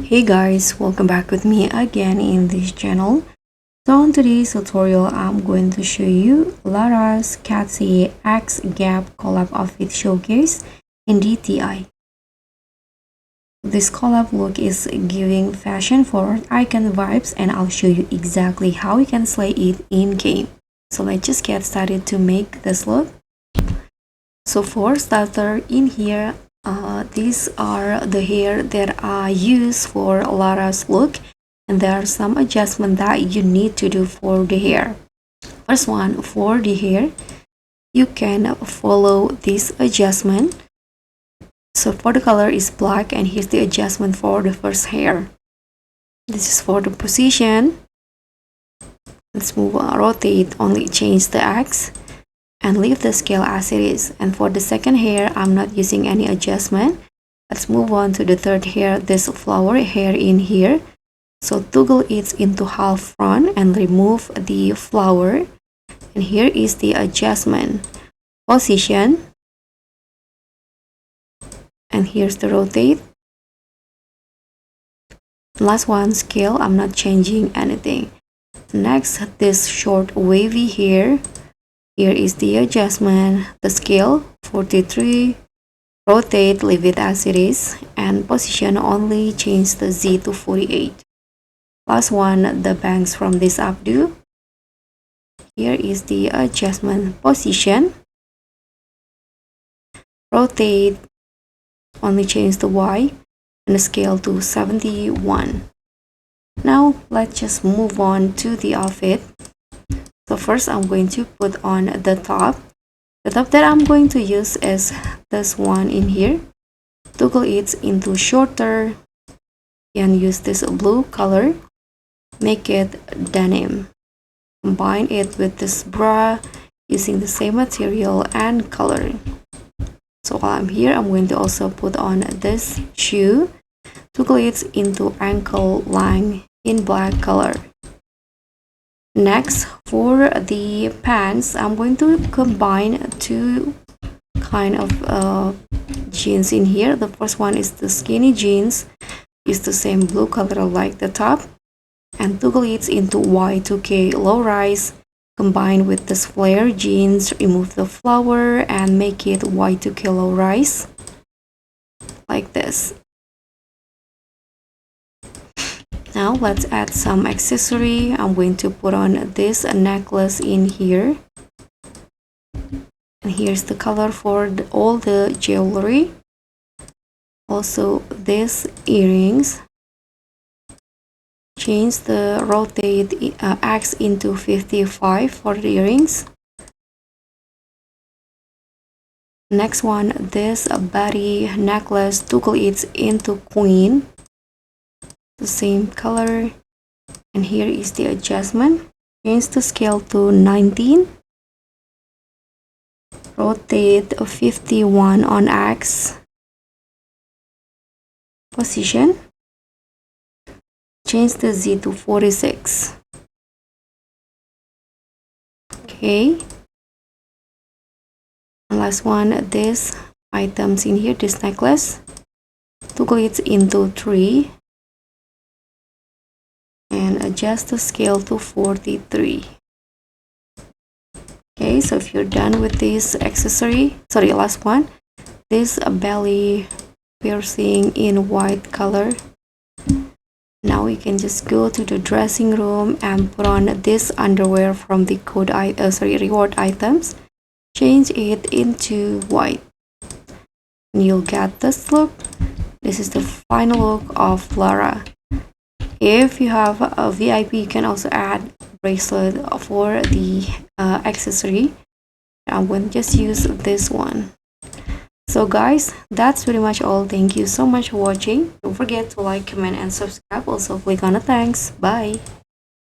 Hey guys, welcome back with me again in this channel. So in today's tutorial, I'm going to show you Lara's Katseye X Gap collab outfit showcase in DTI. This collab look is giving fashion forward icon vibes, and I'll show you exactly how you can slay it in game. So let's just get started to make this look. So for starter, in here these are the hair that I use for Lara's look, and there are some adjustments that you need to do for the hair. First one, for the hair, you can follow this adjustment. So for the color is black, and here's the adjustment for the first hair. This is for the position. Let's move on, rotate, only change the X and leave the scale as it is. And for the second hair, I'm not using any adjustment. Let's move on to the third hair, this flower hair in here. So toggle it into half front and remove the flower. And here is the adjustment. Position. And here's the rotate. Last one, scale. I'm not changing anything. Next, this short wavy hair. Here is the adjustment, the scale 43, rotate, leave it as it is, and position, only change the Z to 48. Last one, the bangs from this updo. Here is the adjustment, position, rotate, only change the Y, and the scale to 71. Now let's just move on to the outfit. So first, I'm going to put on the top. The top that I'm going to use is this one in here. Toggle it into shorter and use this blue color. Make it denim. Combine it with this bra using the same material and color. So while I'm here, I'm going to also put on this shoe. Toggle it into ankle length in black color. Next, for the pants, I'm going to combine two kind of jeans in here. The first one is the skinny jeans. Use the same blue color like the top, and toggle it into Y2K low rise. Combine with this flare jeans, remove the flower and make it Y2K low rise like this. Now let's add some accessory. I'm going to put on this necklace in here, and here's the color for all the jewelry. Also these earrings. Change the rotate X into 55 for the earrings. Next one, this body necklace, toggle it into queen. The same color, and here is the adjustment. Change the scale to 19, rotate 51 on X, position, change the Z to 46. Okay, and last one, this items in here, this necklace, toggle it into 3 and adjust the scale to 43. Okay, so if you're done with this accessory, last one, this belly piercing in white color. Now you can just go to the dressing room and put on this underwear from the reward items. Change it into white, and you'll get this look. This is the final look of Lara. If you have a VIP, you can also add bracelet for the accessory. I'm going to just use this one. So guys, that's pretty much all. Thank you so much for watching. Don't forget to like, comment and subscribe. Also click on the thanks. Bye.